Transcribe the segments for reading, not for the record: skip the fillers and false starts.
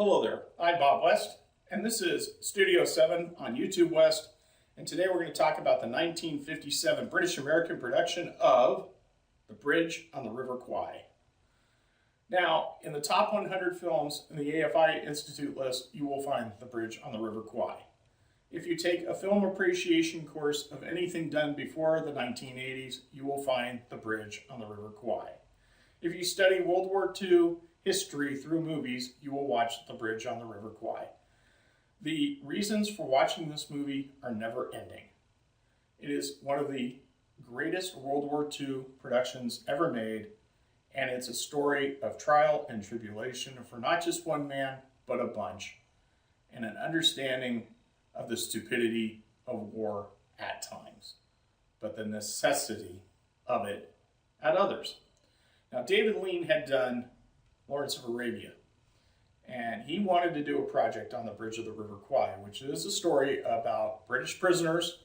Hello there, I'm Bob West, and this is Studio 7 on YouTube West, and today we're going to talk about the 1957 British-American production of The Bridge on the River Kwai. Now, in the top 100 films in the AFI Institute list, you will find The Bridge on the River Kwai. If you take a film appreciation course of anything done before the 1980s, you will find The Bridge on the River Kwai. If you study World War II history through movies, you will watch The Bridge on the River Kwai. The reasons for watching this movie are never ending. It is one of the greatest World War II productions ever made, and it's a story of trial and tribulation for not just one man, but a bunch, and an understanding of the stupidity of war at times, but the necessity of it at others. Now, David Lean had done Lawrence of Arabia, and he wanted to do a project on the Bridge of the River Kwai, which is a story about British prisoners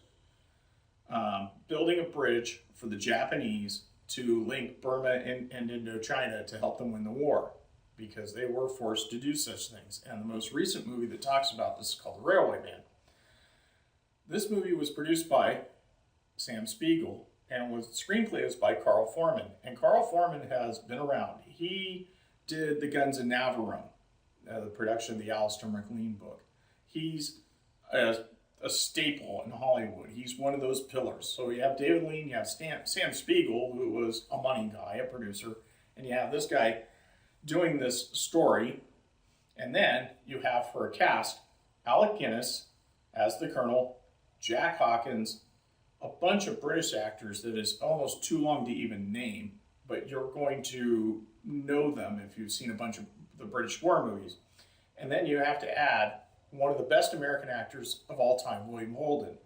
building a bridge for the Japanese to link Burma and Indochina to help them win the war, because they were forced to do such things. And the most recent movie that talks about this is called The Railway Man. This movie was produced by Sam Spiegel, and the screenplay is by Carl Foreman. And Carl Foreman has been around. He did The Guns of Navarone, the production of the Alistair MacLean book. He's a staple in Hollywood. He's one of those pillars. So you have David Lean, you have Sam Spiegel, who was a money guy, a producer, and you have this guy doing this story. And then you have, for a cast, Alec Guinness as the Colonel, Jack Hawkins, a bunch of British actors that is almost too long to even name, but you're going to know them if you've seen a bunch of the British war movies. And then you have to add one of the best American actors of all time, William Holden.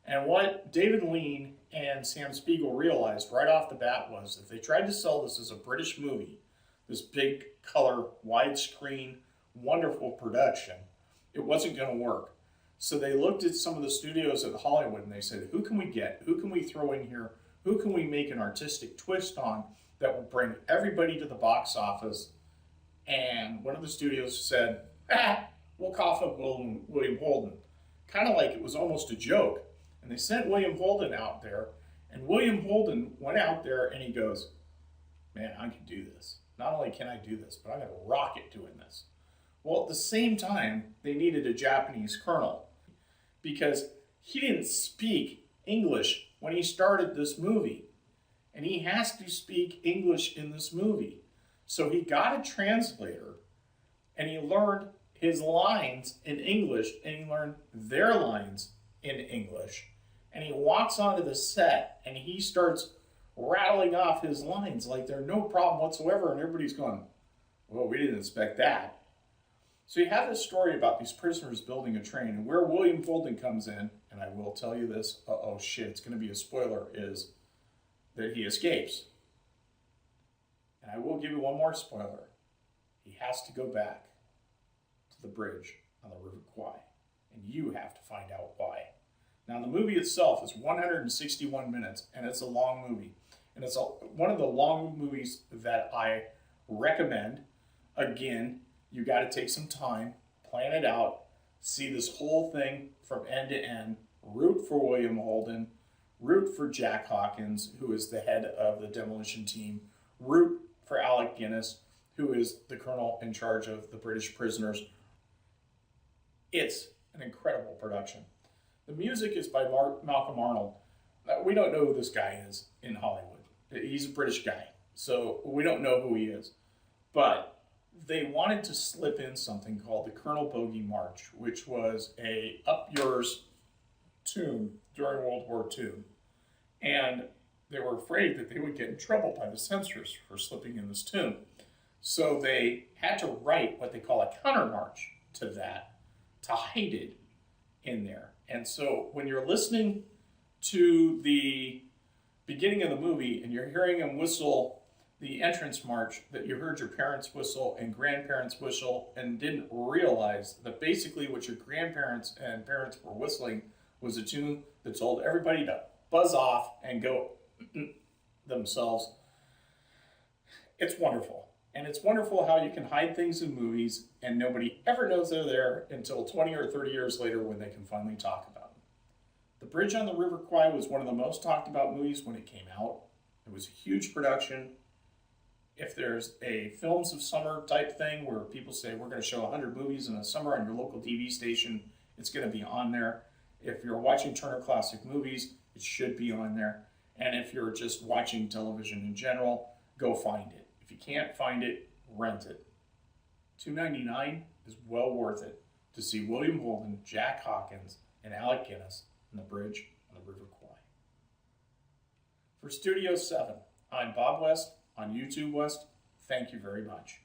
And what David Lean and Sam Spiegel realized right off the bat was if they tried to sell this as a British movie, this big color, widescreen, wonderful production, it wasn't going to work. So they looked at some of the studios at Hollywood and they said, who can we get? Who can we throw in here? Who can we make an artistic twist on that will bring everybody to the box office? And one of the studios said, we'll cough up William Holden. Kind of like it was almost a joke. And they sent William Holden out there, and William Holden went out there and he goes, man, I can do this. Not only can I do this, but I'm going to rock it doing this. Well, at the same time, they needed a Japanese colonel because he didn't speak English when he started this movie. And he has to speak English in this movie. So he got a translator, and he learned his lines in English, and he learned their lines in English. And he walks onto the set, and he starts rattling off his lines like they're no problem whatsoever, and everybody's going, well, we didn't expect that. So you have this story about these prisoners building a train, and where William Holden comes in, and I will tell you this, oh shit, it's going to be a spoiler, is that he escapes. And I will give you one more spoiler. He has to go back to the bridge on the River Kwai, and you have to find out why. Now, the movie itself is 161 minutes, and it's a long movie. And it's one of the long movies that I recommend. Again, you got to take some time, plan it out, see this whole thing from end to end, root for William Holden, root for Jack Hawkins, who is the head of the demolition team, root for Alec Guinness, who is the colonel in charge of the British prisoners. It's an incredible production. The music is by Malcolm Arnold. We don't know who this guy is in Hollywood. He's a British guy, so we don't know who he is. But they wanted to slip in something called the Colonel Bogey March, which was a Up Yours tune during World War II. And they were afraid that they would get in trouble by the censors for slipping in this tune. So they had to write what they call a counter march to that to hide it in there. And so when you're listening to the beginning of the movie and you're hearing him whistle the entrance march that you heard your parents whistle and grandparents whistle and didn't realize that basically what your grandparents and parents were whistling was a tune that told everybody to buzz off and go themselves. It's wonderful. And it's wonderful how you can hide things in movies and nobody ever knows they're there until 20 or 30 years later when they can finally talk about them. The Bridge on the River Kwai was one of the most talked about movies when it came out. It was a huge production. If there's a Films of Summer type thing where people say we're going to show 100 movies in the summer on your local TV station, it's going to be on there. If you're watching Turner Classic Movies, it should be on there. And if you're just watching television in general, go find it. If you can't find it, rent it. $2.99 is well worth it to see William Holden, Jack Hawkins, and Alec Guinness in The Bridge on the River Kwai. For Studio 7, I'm Bob West on YouTube West. Thank you very much.